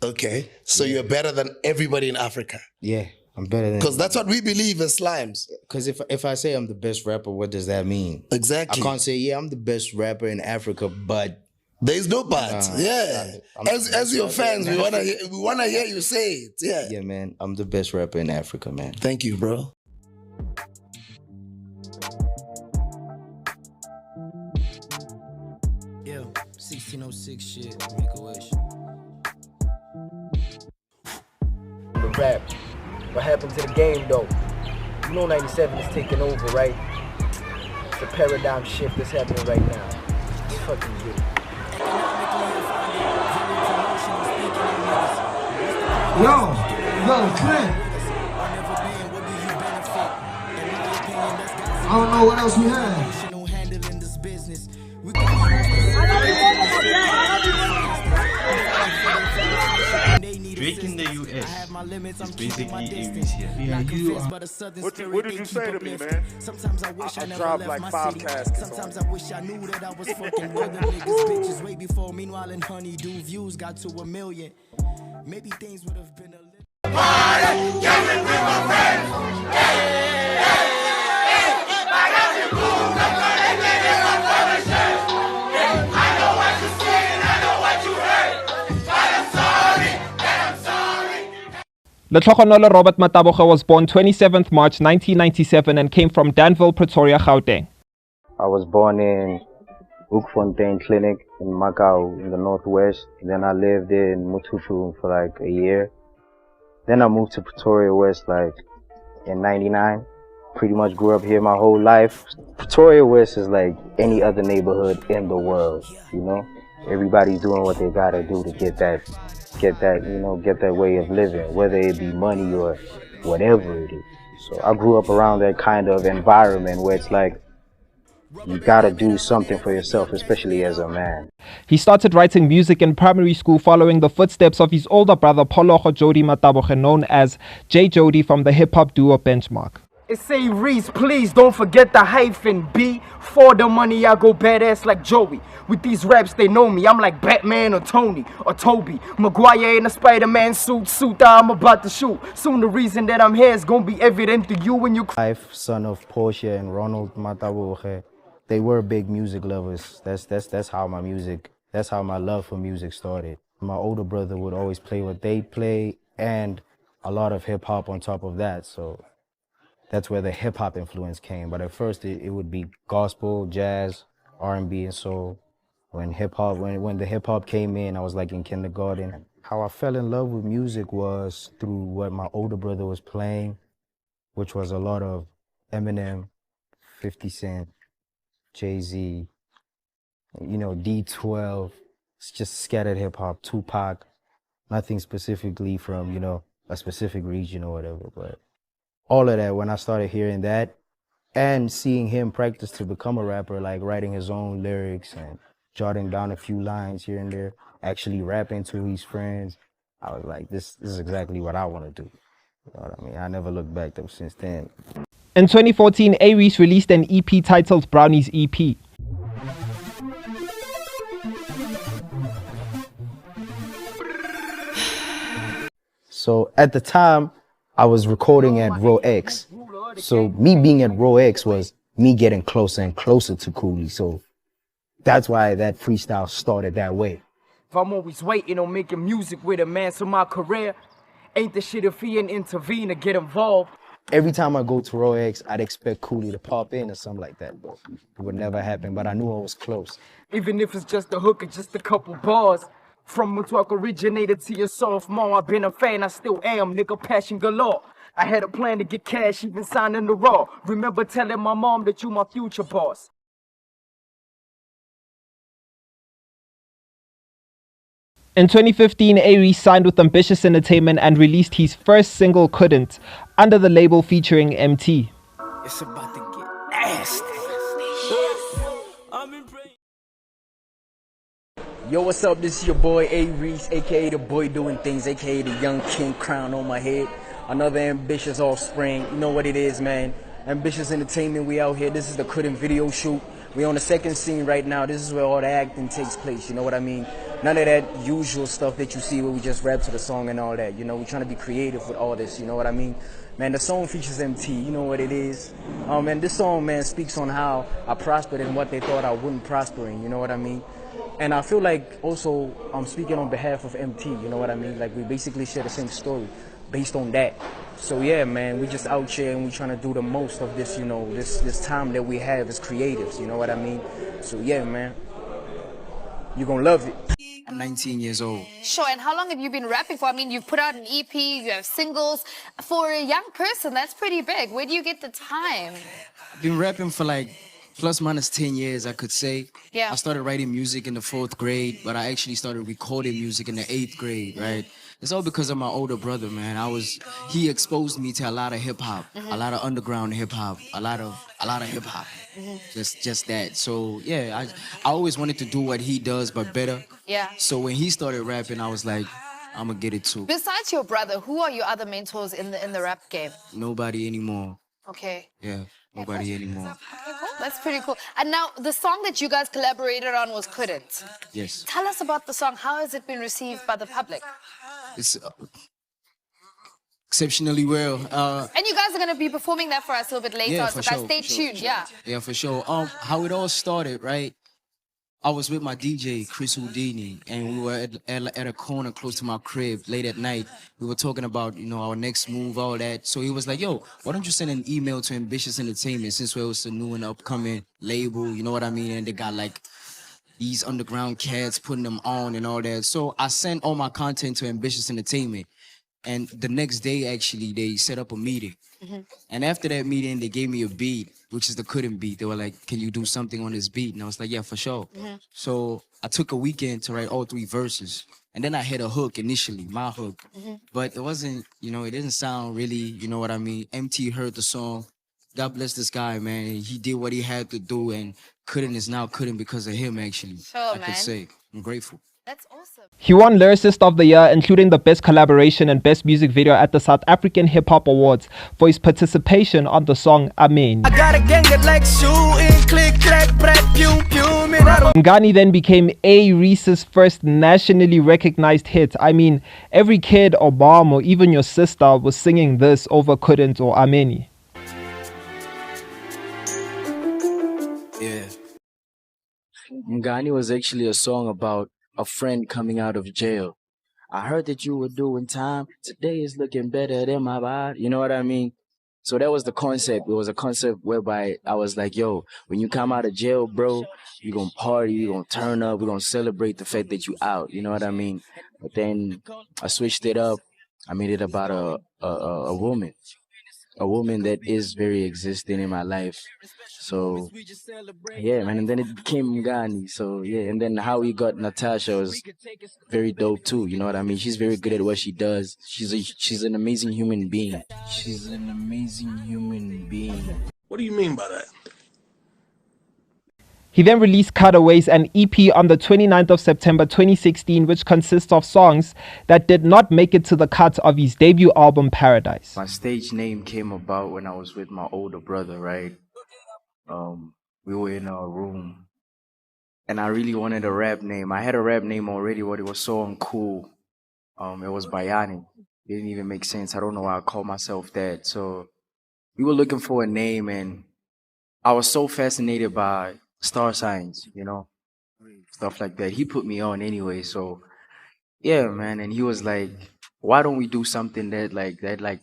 Okay. So you're better than everybody in Africa. Yeah, I'm better than. Because that's what we believe as Slimes. Because if I say I'm the best rapper, what does that mean? Exactly. I can't say, yeah, I'm the best rapper in Africa, but there's no but. Yeah. As your fans, we wanna hear you say it. Yeah. Yeah, man. I'm the best rapper in Africa, man. Thank you, bro. Yeah, 1606 shit, make a wish. The rap. What happened to the game though? You know 97 is taking over, right? It's a paradigm shift that's happening right now. It's fucking good. Yo, Clint. I don't know what else we have. Drake in the US is basically A-Reece here. Yeah, you are. What did you say to me, man? I dropped like 5 caskets. Sometimes I wish I knew that I was fucking with the niggas, bitches way before. Meanwhile, in Honeydew, views got to 1 million. Maybe things would have been a little. Letlhogonolo Robert Mataboge was born 27th March 1997 and came from Danville, Pretoria, Gauteng. I was born in Hoekfontein Clinic in Macau in the northwest. Then I lived in Mututu for like a year. Then I moved to Pretoria West like in 99. Pretty much grew up here my whole life. Pretoria West is like any other neighborhood in the world, you know? Everybody's doing what they gotta do to get that way of living, whether it be money or whatever it is. So I grew up around that kind of environment where it's like, you gotta do something for yourself, especially as a man. He started writing music in primary school following the footsteps of his older brother Phologo Jody Mataboge, known as J Jody from the hip-hop duo Benchmark. It's A-Reece, please don't forget the hyphen B. For the money I go badass like Joey. With these raps they know me, I'm like Batman or Tony or Toby Maguire in a Spider-Man suit that I'm about to shoot. Soon the reason that I'm here is gonna be evident to you when you Son of Portia and Ronald Mataboge. They were big music lovers. That's how my love for music started. My older brother would always play what they play and a lot of hip hop on top of that. So that's where the hip hop influence came. But at first it would be gospel, jazz, R&B and soul. When the hip hop came in, I was like in kindergarten. How I fell in love with music was through what my older brother was playing, which was a lot of Eminem, 50 Cent, Jay-Z, you know, D12. It's just scattered hip hop, Tupac, nothing specifically from, you know, a specific region or whatever, but all of that, when I started hearing that and seeing him practice to become a rapper, like writing his own lyrics and jotting down a few lines here and there, actually rapping to his friends, I was like, this is exactly what I want to do. You know what I mean? I never looked back though since then. In 2014, A-Reece released an EP titled Brownie's EP. So at the time, I was recording at Row X. So me being at Row X was me getting closer and closer to Cooley. So that's why that freestyle started that way. If I'm always waiting on making music with a man, so my career ain't the shit if he ain't intervene or get involved. Every time I go to Row X, I'd expect Cooley to pop in or something like that, but it would never happen, but I knew I was close. Even if it's just a hook or just a couple bars. From when talk originated to your sophomore, I've been a fan, I still am, nigga, passion galore. I had a plan to get cash, even signing the raw. Remember telling my mom that you my future boss. In 2015, A-Reece signed with Ambitiouz Entertainment and released his first single, Couldn't, under the label featuring MT. It's about to get nasty. Yo, what's up? This is your boy A-Reece, aka the boy doing things, aka the young king crown on my head. Another ambitious offspring. You know what it is, man. Ambitiouz Entertainment, we out here. This is the Couldn't video shoot. We on the second scene right now. This is where all the acting takes place. You know what I mean? none of that usual stuff that you see where we just rap to the song and all that. You know, we're trying to be creative with all this, you know what I mean? Man, the song features MT, you know what it is. And this song, man, speaks on how I prospered in what they thought I wouldn't prosper in, you know what I mean? And I feel like also I'm speaking on behalf of MT, you know what I mean? Like we basically share the same story based on that. So yeah, man, we just out here and we trying to do the most of this, you know, this time that we have as creatives, you know what I mean? So yeah, man, you're gonna love it. I'm 19 years old. Sure, and how long have you been rapping for? I mean, you've put out an EP, you have singles. For a young person, that's pretty big. Where do you get the time? I've been rapping for like plus minus 10 years, I could say. Yeah. I started writing music in the 4th grade, but I actually started recording music in the 8th grade, right? It's all because of my older brother, man. He exposed me to a lot of hip hop, a lot of underground hip hop, a lot of hip hop. Just that. So yeah, I always wanted to do what he does, but better. Yeah. So when he started rapping, I was like, I'm gonna get it too. Besides your brother, who are your other mentors in the rap game? Nobody anymore. Okay. Yeah, nobody anymore. Okay, cool. That's pretty cool. And now, the song that you guys collaborated on was Couldn't. Yes. Tell us about the song. How has it been received by the public? It's exceptionally well. And you guys are going to be performing that for us a little bit later. Yeah, so for guys, sure, stay for sure, tuned. for sure. Yeah. Yeah, for sure. How it all started, right? I was with my DJ, Chris Houdini, and we were at a corner close to my crib late at night. We were talking about, you know, our next move, all that. So he was like, yo, why don't you send an email to Ambitiouz Entertainment since it was a new and upcoming label, you know what I mean? And they got like these underground cats putting them on and all that. So I sent all my content to Ambitiouz Entertainment. And the next day, actually, they set up a meeting. And after that meeting, they gave me a beat, which is the Couldn't beat. They were like, can you do something on this beat? And I was like, yeah, for sure. So I took a weekend to write all 3 verses. And then I had a hook initially, my hook. But it wasn't, you know, it didn't sound really, you know what I mean? MT heard the song. God bless this guy, man. He did what he had to do. And Couldn't is now Couldn't because of him, actually. Sure, I could say. I'm grateful. That's awesome. He won Lyricist of the Year, including the Best Collaboration and Best Music Video at the South African Hip Hop Awards for his participation on the song Amen. Mngani then became A-Reece's first nationally recognized hit. I mean, every kid or mom or even your sister was singing this over Couldn't or Ameni. Yeah. Mngani was actually a song about a friend coming out of jail. I heard that you were doing time. Today is looking better than my body. You know what I mean? So that was the concept. It was a concept whereby I was like, yo, when you come out of jail, bro, you're going to party, you're going to turn up, we're going to celebrate the fact that you out. You know what I mean? But then I switched it up. I made it about a woman. A woman that is very existing in my life. So, yeah, man, and then it became Mngani. So, yeah, and then how we got Natasha was very dope, too. You know what I mean? She's very good at what she does. She's an amazing human being. She's an amazing human being. What do you mean by that? He then released Cutaways, an EP on the 29th of September 2016, which consists of songs that did not make it to the cut of his debut album, Paradise. My stage name came about when I was with my older brother, right? We were in a room, and I really wanted a rap name. I had a rap name already, but it was so uncool. It was Bayani. It didn't even make sense. I don't know why I called myself that. So we were looking for a name, and I was so fascinated by star signs, you know, stuff like that. He put me on anyway, so yeah, man. And he was like, why don't we do something that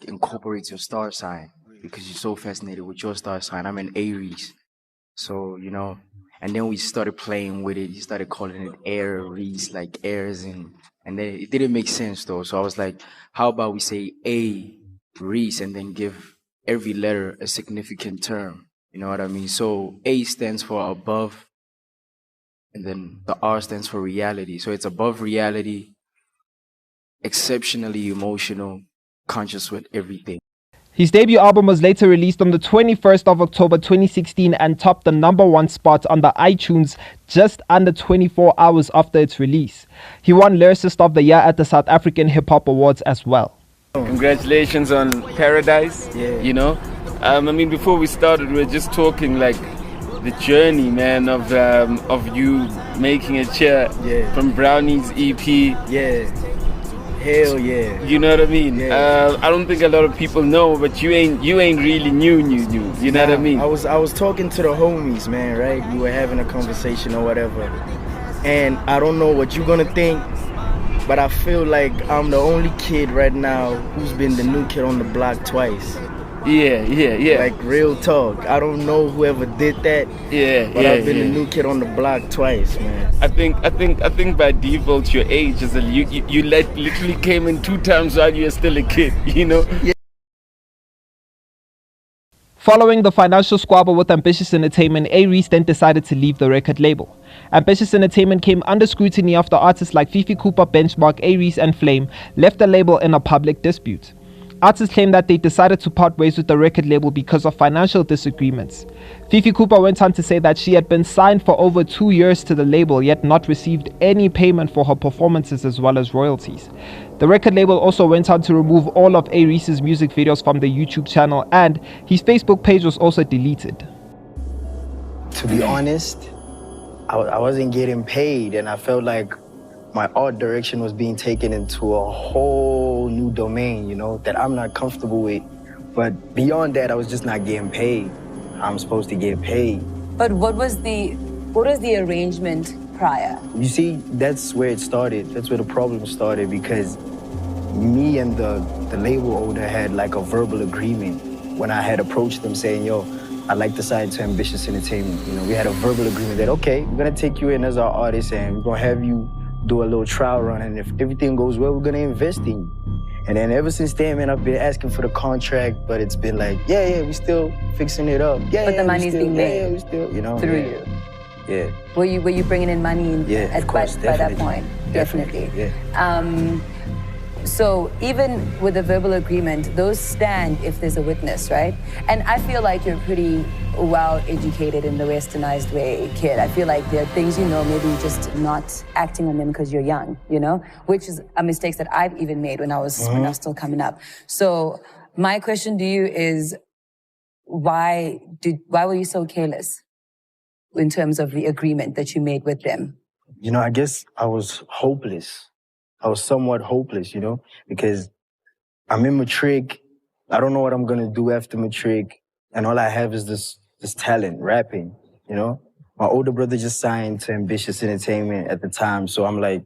incorporates your star sign? Because you're so fascinated with your star sign. I'm an A-Reece. So, you know, and then we started playing with it. He started calling it A-Reece, like airs, and then it didn't make sense though. So I was like, how about we say A-Reece and then give every letter a significant term? You know what I mean? So A stands for above, and then the R stands for reality. So it's above reality, exceptionally emotional, conscious with everything. His debut album was later released on the 21st of October 2016 and topped the #1 spot on the iTunes just under 24 hours after its release. He won Lyricist of the Year at the South African Hip Hop Awards as well. Congratulations on Paradise. Yeah. You know, I mean, before we started, we were just talking like the journey, man, of you making a cheer from Brownie's EP. Yeah. Hell yeah. You know what I mean? Yeah. I don't think a lot of people know, but you ain't really new. You know what I mean? I was talking to the homies, man, right? We were having a conversation or whatever. And I don't know what you're gonna think, but I feel like I'm the only kid right now who's been the new kid on the block twice. Yeah. Like real talk. I don't know whoever did that. But I've been the new kid on the block twice, man. I think by default your age is you literally came in 2 times while you were still a kid, you know? Yeah. Following the financial squabble with Ambitiouz Entertainment, A-Reece then decided to leave the record label. Ambitiouz Entertainment came under scrutiny after artists like Fifi Cooper, Benchmark, A-Reece and Flame left the label in a public dispute. Artists claim that they decided to part ways with the record label because of financial disagreements. Fifi Cooper went on to say that she had been signed for over 2 years to the label yet not received any payment for her performances as well as royalties. The record label also went on to remove all of A-Reece's music videos from the YouTube channel, and his Facebook page was also deleted. To be honest, I wasn't getting paid, and I felt like my art direction was being taken into a whole new domain, you know, that I'm not comfortable with. But beyond that, I was just not getting paid. I'm supposed to get paid. But what was the arrangement prior? You see, that's where it started. That's where the problem started, because me and the label owner had like a verbal agreement when I had approached them saying, yo, I'd like to sign to Ambitiouz Entertainment. You know, we had a verbal agreement that, okay, we're gonna take you in as our artist and we're gonna have you do a little trial run, and if everything goes well, we're gonna invest in you. And then ever since then, man, I've been asking for the contract, but it's been like, yeah, we still fixing it up. Yeah, but the money's being made. Yeah, we still, you know, through you. Yeah. Were you bringing in money? Of course, by that point? Definitely. Yeah. So even with a verbal agreement, those stand if there's a witness, right? And I feel like you're pretty well educated in the westernized way, kid. I feel like there are things you know, maybe just not acting on them because you're young, you know, which is a mistake that I've even made when I was still coming up. So my question to you is, why were you so careless in terms of the agreement that you made with them? You know, I guess I was hopeless. I was somewhat hopeless, you know, because I'm in matric. I don't know what I'm gonna do after matric, and all I have is this talent, rapping, you know. My older brother just signed to Ambitiouz Entertainment at the time, so I'm like,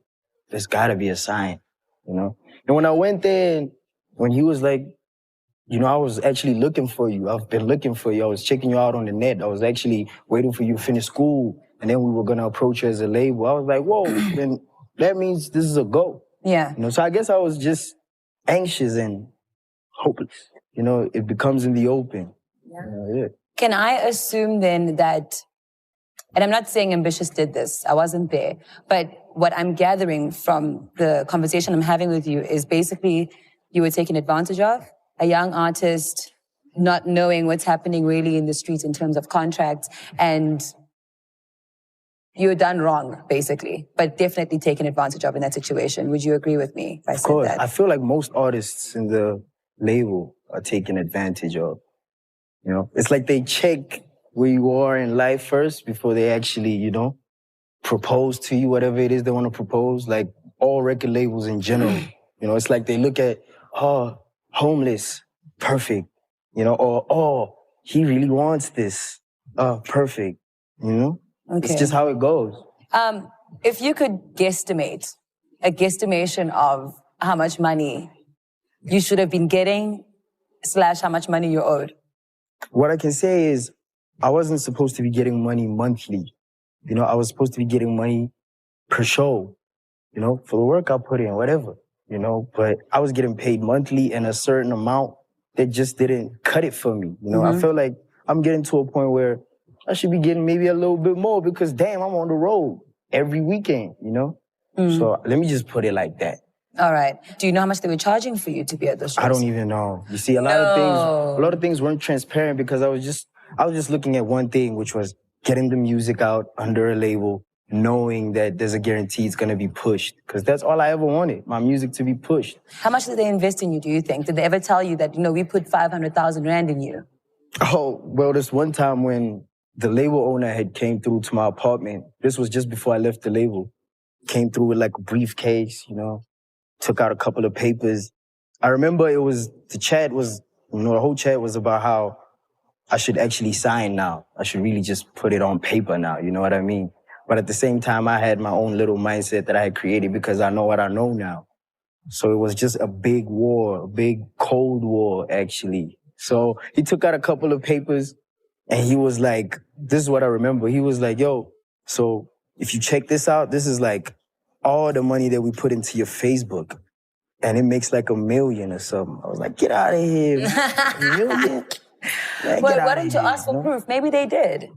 there's gotta be a sign, you know. And when I went there, when he was like, you know, I was actually looking for you. I've been looking for you. I was checking you out on the net. I was actually waiting for you to finish school, and then we were gonna approach you as a label. I was like, whoa, then that means this is a go. Yeah. You know, so I guess I was just anxious and hopeless. You know, it becomes in the open. Yeah. Can I assume then that, and I'm not saying Ambitiouz did this, I wasn't there, but what I'm gathering from the conversation I'm having with you is basically you were taken advantage of, a young artist not knowing what's happening really in the streets in terms of contracts, and you were done wrong, basically, but definitely taken advantage of in that situation. Would you agree with me if I said that? I feel like most artists in the label are taken advantage of. You know, it's like they check where you are in life first before they actually, you know, propose to you, whatever it is they want to propose. Like all record labels in general, you know, it's like they look at, oh, homeless, perfect, you know, or, oh, he really wants this, perfect, you know? Okay. It's just how it goes. If you could guesstimate, a guesstimation of how much money you should have been getting / how much money you owed. What I can say is I wasn't supposed to be getting money monthly. You know, I was supposed to be getting money per show, you know, for the work I put in, whatever, you know, but I was getting paid monthly and a certain amount that just didn't cut it for me. You know, I feel like I'm getting to a point where I should be getting maybe a little bit more because, damn, I'm on the road every weekend, you know? So let me just put it like that. All right. Do you know how much they were charging for you to be at those shows? I don't even know. You see, a lot of things weren't transparent because I was just looking at one thing, which was getting the music out under a label, knowing that there's a guarantee it's going to be pushed. Because that's all I ever wanted, my music to be pushed. How much did they invest in you, do you think? Did they ever tell you that, you know, we put 500,000 Rand in you? Oh, well, this one time when the label owner had came through to my apartment. This was just before I left the label. Came through with like a briefcase, you know, took out a couple of papers. I remember the chat was, you know, the whole chat was about how I should actually sign now. I should really just put it on paper now, you know what I mean? But at the same time, I had my own little mindset that I had created because I know what I know now. So it was just a big war, a big cold war, actually. So he took out a couple of papers and he was like, this is what I remember. He was like, yo, so if you check this out, this is like all the money that we put into your Facebook. And it makes like $1 million or something. I was like, get out of here. $1 million? Man, Why didn't you ask for proof? Maybe they did.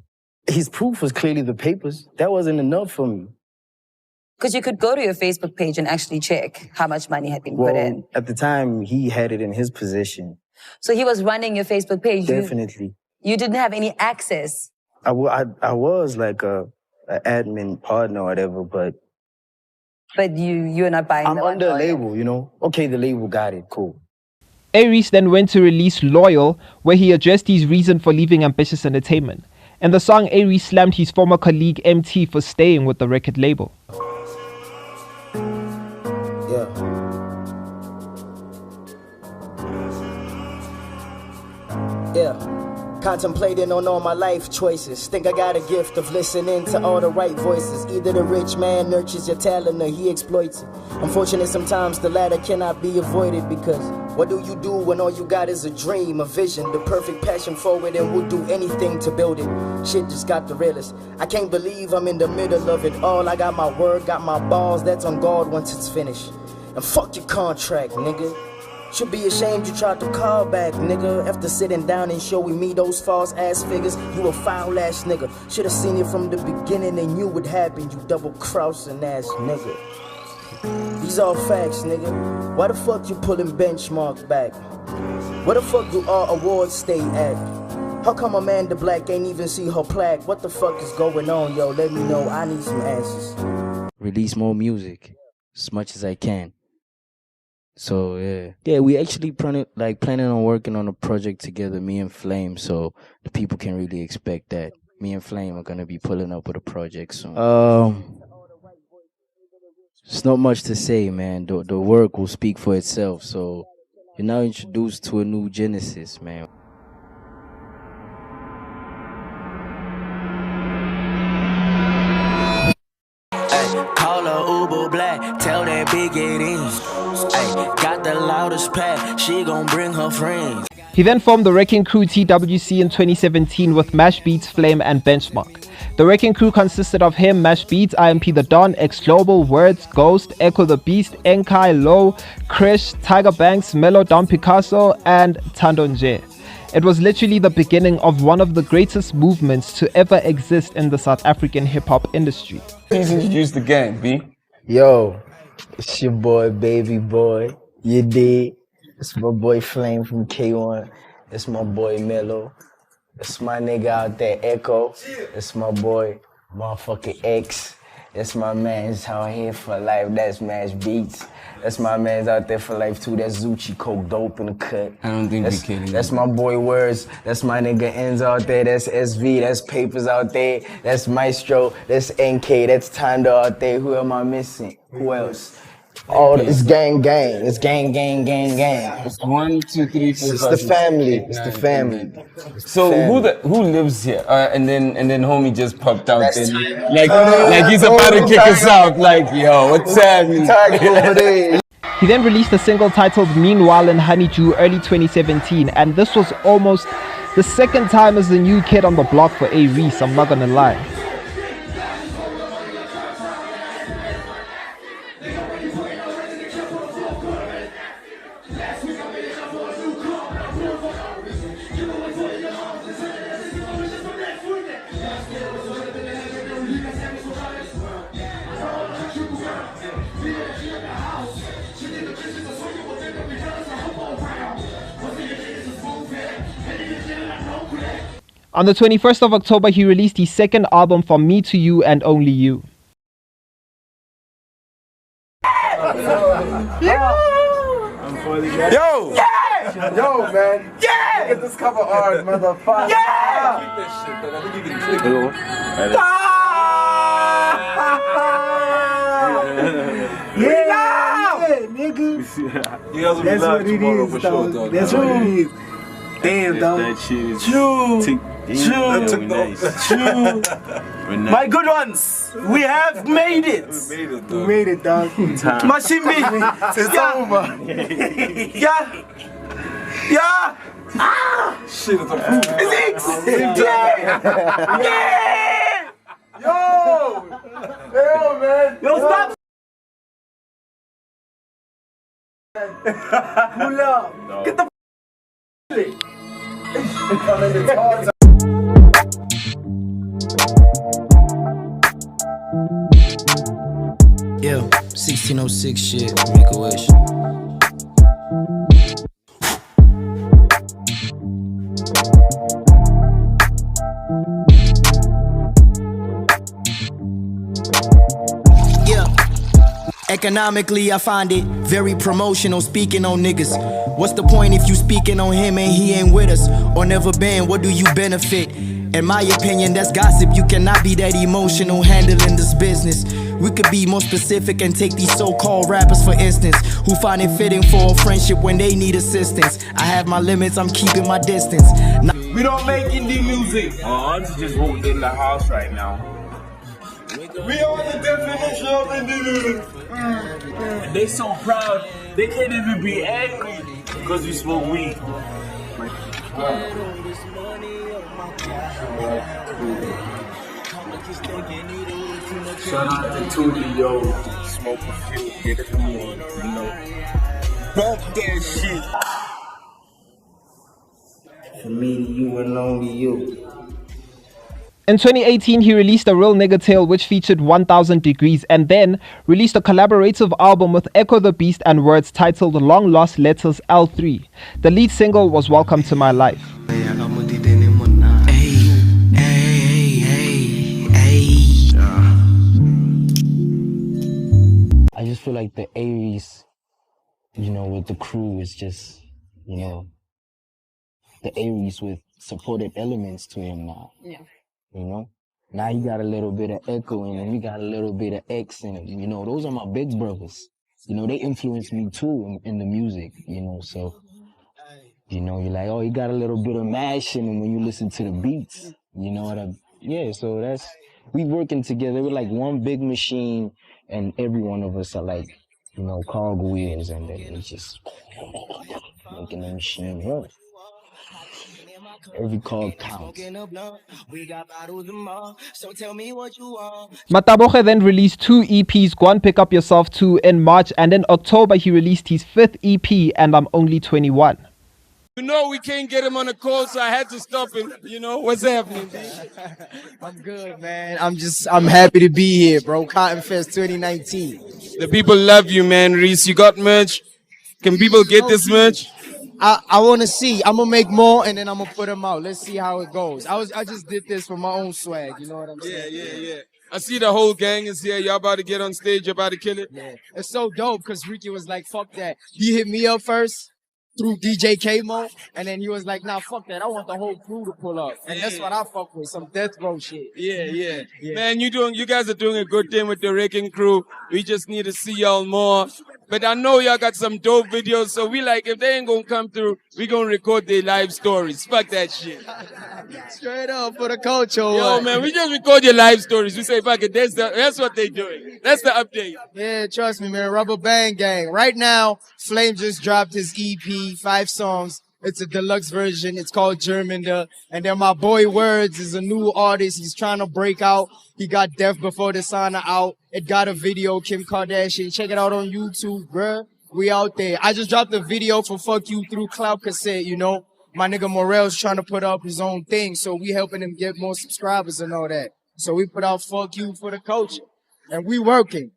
His proof was clearly the papers. That wasn't enough for me. Because you could go to your Facebook page and actually check how much money had been put in. At the time, he had it in his possession. So he was running your Facebook page? Definitely. You didn't have any access? I was like an admin partner or whatever, but... But you're not buying I'm under a label, you know? Okay, the label got it, cool. A-Reece then went to release Loyal, where he addressed his reason for leaving Ambitiouz Entertainment. In the song, A-Reece slammed his former colleague MT for staying with the record label. Contemplating on all my life choices. Think I got a gift of listening to all the right voices. Either the rich man nurtures your talent or he exploits it. Unfortunate sometimes the latter cannot be avoided, because what do you do when all you got is a dream, a vision, the perfect passion for it, and would do anything to build it? Shit just got the realest. I can't believe I'm in the middle of it all. I got my word, got my balls, that's on guard once it's finished. And fuck your contract, nigga. Should be ashamed you tried to call back, nigga. After sitting down and showing me those false ass figures, you a foul ass nigga. Should've seen it from the beginning and knew what happened, you double crossing ass nigga. These all facts, nigga. Why the fuck you pulling benchmarks back? Where the fuck do our awards stay at? How come Amanda Black ain't even see her plaque? What the fuck is going on, yo? Let me know, I need some answers. Release more music as much as I can. So yeah, we actually planning on working on a project together, me and Flame. So the people can really expect that me and Flame are gonna be pulling up with a project soon. It's not much to say, man. The work will speak for itself. So you're now introduced to a new Genesis, man. Call her Uber Black, tell that big it is. Ay, got the loudest pack, she gon' bring her friends. He then formed the Wrecking Crew TWC in 2017 with Mash Beats, Flame and Benchmark. The Wrecking Crew consisted of him, Mash Beats, IMP The Don, X Global, Words, Ghost, Echo the Beast, Enkai, Low, Krish, Tiger Banks, Mellow, Don Picasso and Tandonje. It was literally the beginning of one of the greatest movements to ever exist in the South African hip-hop industry. Please introduce the gang, B. Yo, it's your boy, Baby Boy. You dig? It's my boy Flame from K1. It's my boy Mellow. It's my nigga out there, Echo. It's my boy, motherfucking X. That's my man's out here for life. That's Mash Beats. That's my man's out there for life too. That's Zucci, Coke, Dope in the cut. I don't think we can. That's my boy Words. That's my nigga Ends out there. That's SV. That's Papers out there. That's Maestro. That's NK. That's Tando out there. Who am I missing? Who else? Oh, it's gang. It's gang. It's 1, 2, 3, 4, It's the family. It's the family. So who lives here? And then homie just popped out there, like he's about to kick us out. Like, yo, what's happening? He then released a single titled Meanwhile in Honeydew early 2017, and this was almost the second time as the new kid on the block for A-Reece, I'm not gonna lie. On the 21st of October, he released his second album, From Me to You and Only You. Yo! Yo, man. Yeah! Get this cover art, motherfucker. Yeah! Keep this shit, though. I think you can click it. Yeah, nigga. That's what it is, dog. That's what it is. Damn, dog. That shit is True. My good ones, we have made it. We made it, dog. Mashimbi. It's over. Yeah. Yeah. Ah. Shit, it's a proof. Yeah. Yeah. Yo. Yo, man. Yo, stop. Pull up. Get the Yeah, 1606 shit, make a wish. Yeah. Economically, I find it very promotional speaking on niggas. What's the point if you speaking on him and he ain't with us or never been? What do you benefit? In my opinion, that's gossip. You cannot be that emotional handling this business. We could be more specific and take these so-called rappers for instance, who find it fitting for a friendship when they need assistance. I have my limits, I'm keeping my distance. We don't make indie music. Auntie just walked in the house right now. We are the definition of indie music. They so proud, they can't even be angry because we smoke weed. Shout out to Tootie, yo. Smoke a few, get it on, you know. Bump that shit. For me, you and only you. In 2018, he released a Real Nigga Tale which featured 1000 Degrees and then released a collaborative album with Echo the Beast and Words titled Long Lost Letters L3. The lead single was Welcome to My Life. I just feel like the A-Reece, you know, with the crew is just, you know, the A-Reece with supportive elements to him now. Yeah. You know? Now he got a little bit of Echo in him, he got a little bit of X in him. You know, those are my big brothers. You know, they influence me too in the music, you know, so, you know, you're like, oh, he got a little bit of mash in him when you listen to the beats. You know what yeah, so that's, we working together. We're like one big machine, and every one of us are like, you know, cog wheels, and then it's just making the machine run. Every call counts. Mataboge then released 2 EPs, Go and Pick Up Yourself 2 in March, and in October he released his 5th EP, And I'm Only 21. You know we can't get him on the call, so I had to stop him. You know, what's happening? I'm good, man. I'm happy to be here, bro. Cotton Fest 2019. The people love you, man, Reese. You got merch? Can people get this merch? I want to see. I'm gonna make more and then I'm gonna put them out. Let's see how it goes. I just did this for my own swag. You know what I'm saying? Yeah. I see the whole gang is here. Y'all about to get on stage. You're about to kill it. Yeah. It's so dope because Ricky was like, "Fuck that." He hit me up first through DJ K-Mo, and then he was like, "Nah, fuck that. I want the whole crew to pull up." And that's what I fuck with, some death row shit. Yeah. Man, you guys are doing a good thing with the Wrecking Crew. We just need to see y'all more. But I know y'all got some dope videos, so we like, if they ain't gonna come through, we gonna record their live stories. Fuck that shit. Straight up for the culture. Yo, man, we just record your live stories. We say, fuck it, that's what they doing. That's the update. Yeah, trust me, man. Rubber Band Gang. Right now, Flame just dropped his EP, 5 songs. It's a deluxe version. It's called Germander. And then my boy Words is a new artist. He's trying to break out. He got Death Before Dishonor out. It got a video, Kim Kardashian. Check it out on YouTube, bruh. We out there. I just dropped a video for Fuck You through Cloud Cassette, you know. My nigga Morel's trying to put up his own thing, so we helping him get more subscribers and all that. So we put out Fuck You for the culture. And we working.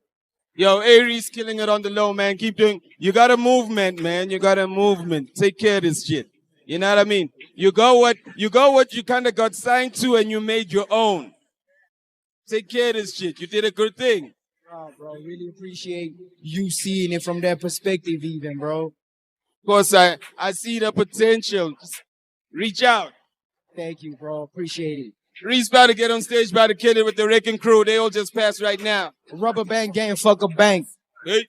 Yo, A-Reece killing it on the low, man. Keep doing. You got a movement, man. You got a movement. Take care of this shit. You know what I mean? You got what you kind of got signed to, and you made your own. Take care of this shit. You did a good thing. Bro, really appreciate you seeing it from that perspective, even, bro. Of course, I see the potential. Just reach out. Thank you, bro. Appreciate it. Reese about to get on stage, about to kill it with the Wrecking Crew. They all just passed right now. Rubber band gang, fuck a bank. Peace.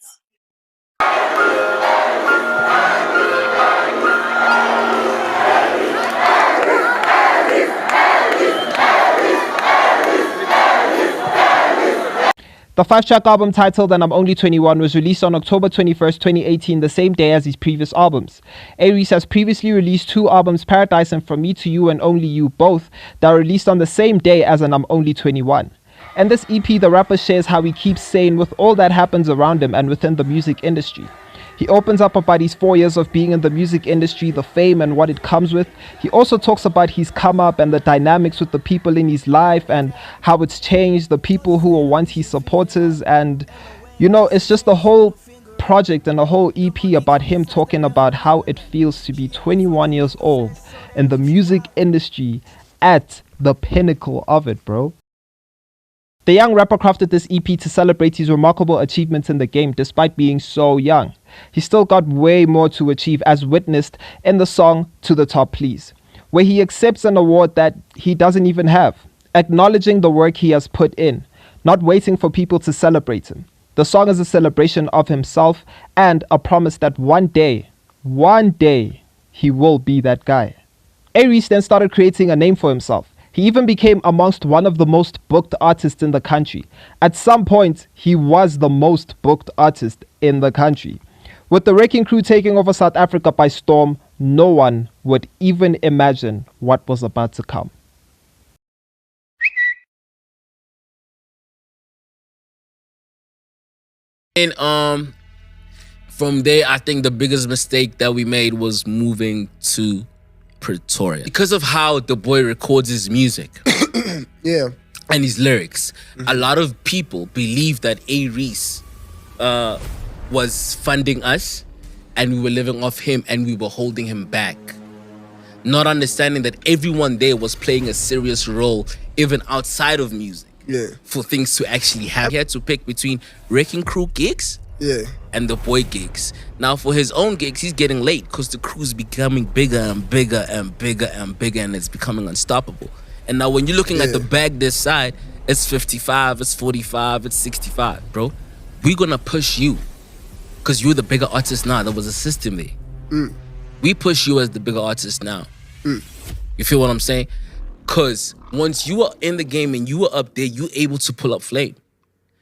The 5-track album titled And I'm Only 21 was released on October 21st, 2018, the same day as his previous albums. A-Reece has previously released 2 albums, Paradise and From Me to You and Only You, both that were released on the same day as And I'm Only 21. In this EP, the rapper shares how he keeps sane with all that happens around him and within the music industry. He opens up about his 4 years of being in the music industry, the fame and what it comes with. He also talks about his come up and the dynamics with the people in his life and how it's changed, the people who were once his supporters. And, you know, it's just a whole project and a whole EP about him talking about how it feels to be 21 years old in the music industry at the pinnacle of it, bro. The young rapper crafted this EP to celebrate his remarkable achievements in the game despite being so young. He still got way more to achieve, as witnessed in the song To The Top Please, where he accepts an award that he doesn't even have, acknowledging the work he has put in, not waiting for people to celebrate him. The song is a celebration of himself and a promise that one day, he will be that guy. A-Reece then started creating a name for himself. He even became amongst one of the most booked artists in the country. At some point, he was the most booked artist in the country. With the Wrecking Crew taking over South Africa by storm, no one would even imagine what was about to come. And from there, I think the biggest mistake that we made was moving to Pretoria. Because of how the boy records his music. Yeah. And his lyrics. A lot of people believe that A-Reece was funding us and we were living off him and we were holding him back. Not understanding that everyone there was playing a serious role even outside of music. Yeah. For things to actually happen. He had to pick between Wrecking Crew gigs and the boy gigs. Now for his own gigs, he's getting late because the crew's becoming bigger and bigger and bigger and bigger and it's becoming unstoppable. And now when you're looking at the bag this side, it's 55, it's 45, it's 65, bro. We're gonna push you because you're the bigger artist now. There was a system there. We push you as the bigger artist now. You feel what I'm saying? Because once you are in the game and you were up there, you're able to pull up Flame.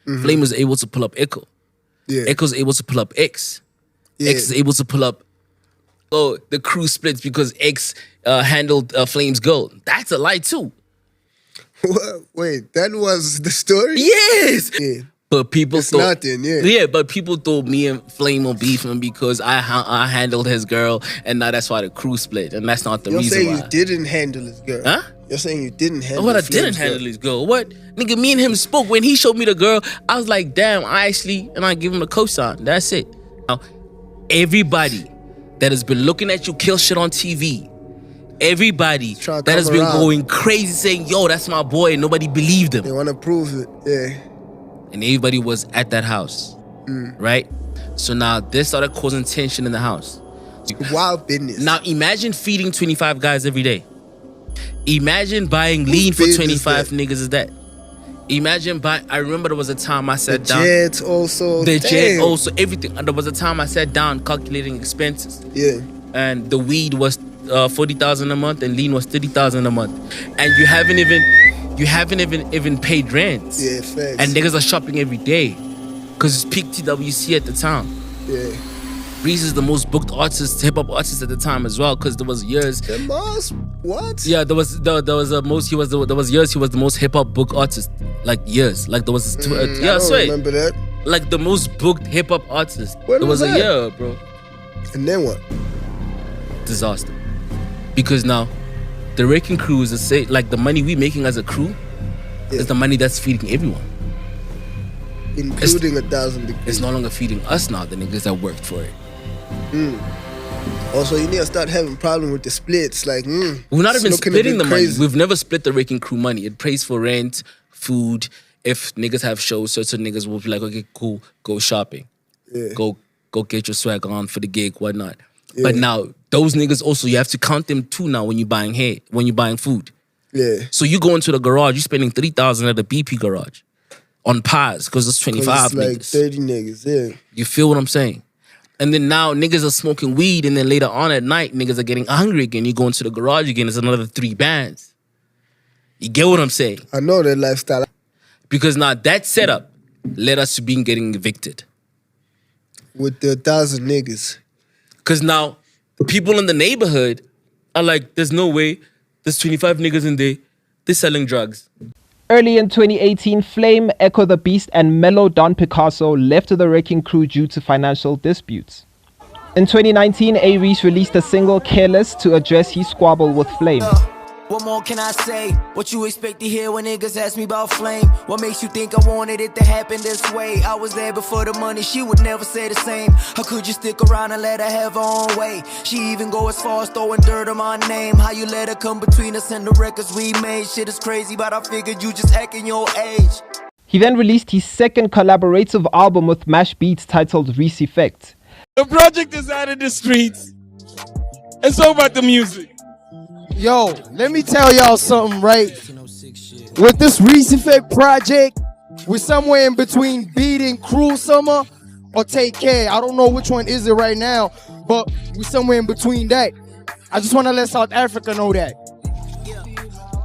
Flame was able to pull up Echo. Echo's able to pull up X. X is able to pull up, the crew splits because X handled Flame's girl. That's a lie too. Wait, that was the story? Yes! But people thought nothing, but people thought me and Flame were beefing because I handled his girl and now that's why the crew split. And that's not the reason why. You're saying you didn't handle his girl. Huh? You're saying you didn't handle I didn't handle his girl. What? Nigga, me and him spoke. When he showed me the girl, I was like, damn, I give him a cosign. That's it. Now, everybody that has been looking at you kill shit on TV, everybody that has been going crazy saying, yo, that's my boy, and nobody believed him. They want to prove it, And everybody was at that house, right? So now this started causing tension in the house. Wild business. Now imagine feeding 25 guys every day. Imagine buying lean for 25 niggas is that. Imagine buying, I remember there was a time I sat down. The jet also. The jet also, everything. And there was a time I sat down calculating expenses. And the weed was 40,000 a month and lean was 30,000 a month. And you haven't even paid rent. Facts. And niggas are shopping every day. Cause it's peak TWC at the time. Reese is the most booked artist, hip hop artist at the time as well, because there was years. The most what? Yeah, there was years he was the most hip hop booked artist, like years, like there was. I don't remember that. Like the most booked hip hop artist. When there was that? a year, bro. And then what? Disaster. Because now, the Wrecking Crew is the money we making as a crew is the money that's feeding everyone. Including 1,000 degrees. It's no longer feeding us now, the niggas that worked for it. Also, you need to start having problem with the splits. Like, we're not even splitting the money. We've never split the Wrecking Crew money. It pays for rent, food. If niggas have shows, certain niggas will be like, okay, cool, go shopping. Go get your swag on for the gig, whatnot. But now those niggas also, you have to count them too now when you're buying food. Yeah. So you go into the garage, you're spending 3,000 at the BP garage on pies because it's 25 it's like niggas. 30 niggas, yeah. You feel what I'm saying? And then now niggas are smoking weed, and then later on at night, niggas are getting hungry again. You go into the garage again, it's another 3 bands. You get what I'm saying? I know that lifestyle. Because now that setup led us to being getting evicted. With the 1,000 niggas. Because now people in the neighborhood are like, there's no way, there's 25 niggas in there, they're selling drugs. Early in 2018, Flame, Echo the Beast, and Mellow Don Picasso left the Wrecking Crew due to financial disputes. In 2019, A-Reece released a single, Careless, to address his squabble with Flame. What more can I say? What you expect to hear when niggas ask me about Flame? What makes you think I wanted it to happen this way? I was there before the money, she would never say the same. How could you stick around and let her have her own way? She even go as far as throwing dirt on my name. How you let her come between us and the records we made? Shit is crazy, but I figured you just acting your age. He then released his second collaborative album with Mash Beats titled Reese Effects. The project is out of the streets. It's all about the music. Yo, let me tell y'all something, right? With this Reese Effect project, we're somewhere in between beating Cruel Summer or Take Care. I don't know which one is it right now, but we're somewhere in between that. I just want to let South Africa know that.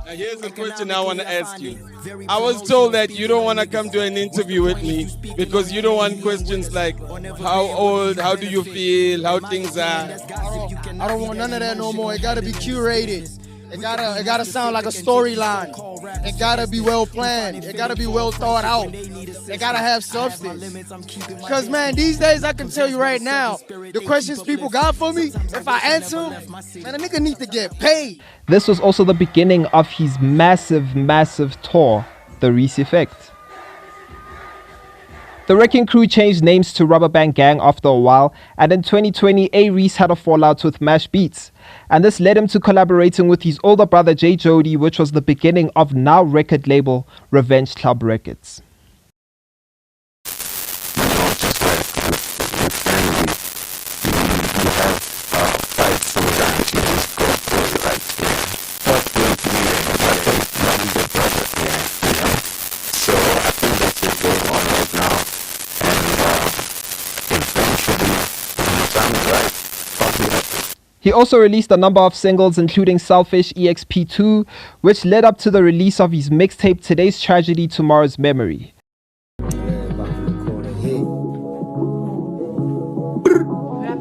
Now here's a question I want to ask you. I was told that you don't want to come to an interview with me because you don't want questions like how old, how do you feel, how things are. I don't want none of that no more. It gotta be curated. It gotta sound like a storyline. It gotta be well planned. It gotta be well thought out. It gotta have substance. Because man, these days I can tell you right now, the questions people got for me, if I answer them, man, a nigga need to get paid. This was also the beginning of his massive tour, The Reese Effect. The Wrecking Crew changed names to Rubber Band Gang after a while, and in 2020, A-Reece had a fallout with Mash Beats. And this led him to collaborating with his older brother J. Jody, which was the beginning of now record label Revenge Club Records. He also released a number of singles including Selfish, EXP2, which led up to the release of his mixtape Today's Tragedy, Tomorrow's Memory. Rap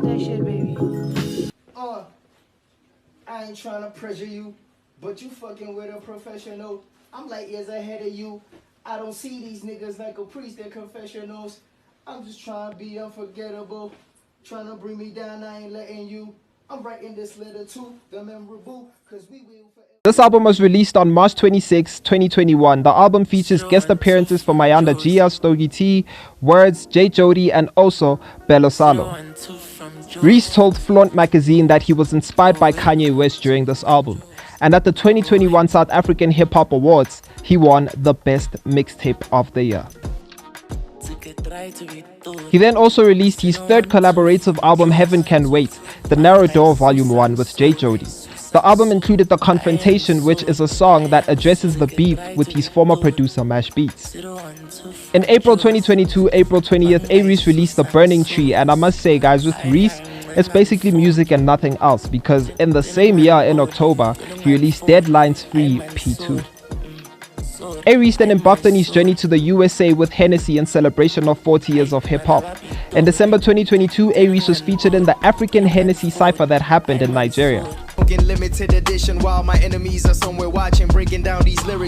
that shit, baby. I ain't trying to pressure you, but you fucking with a professional. I'm like years ahead of you. I don't see these niggas like a priest, they're confessionals. I'm just trying to be unforgettable. Trying to bring me down, I ain't letting you. I'm writing this letter to the memorable, cause we will forever. This album was released on March 26, 2021. The album features guest appearances from Mayanda Gia, Stogie T, Words, J. Jody, and also Bello Salo. Reese told Flaunt magazine that he was inspired by Kanye West during this album. And at the 2021 South African Hip Hop Awards, he won the Best Mixtape of the Year. He then also released his third collaborative album Heaven Can Wait, The Narrow Door Volume 1 with J. Jody. The album included The Confrontation, which is a song that addresses the beef with his former producer Mash Beats. In April 2022, April 20th, A-Reece released The Burning Tree, and I must say guys, with Reese, it's basically music and nothing else, because in the same year in October, he released Deadlines Free P2. A-Reece then embarked on his journey to the USA with Hennessy in celebration of 40 years of hip-hop. In December 2022, A-Reece was featured in the African Hennessy cypher that happened in Nigeria.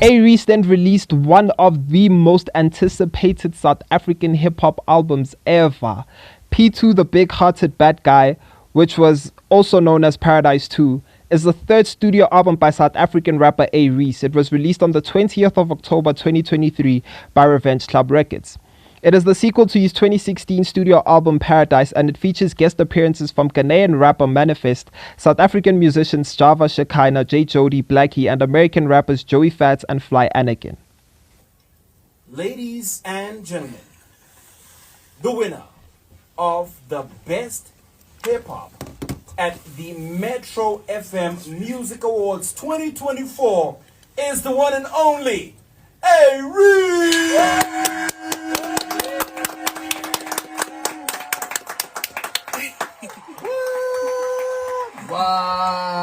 A-Reece then released one of the most anticipated South African hip-hop albums ever, P2 The Big Hearted Bad Guy, which was also known as Paradise 2, is the third studio album by South African rapper A-Reece. It was released on the 20th of October 2023 by Revenge Club Records. It is the sequel to his 2016 studio album Paradise, and it features guest appearances from Ghanaian rapper Manifest, South African musicians Java Shekinah, J. Jody, Blackie, and American rappers Joey Fats and Fly Anakin. Ladies and gentlemen, the winner of the Best Hip Hop at the Metro FM Music Awards 2024 is the one and only A-Reece! Wow.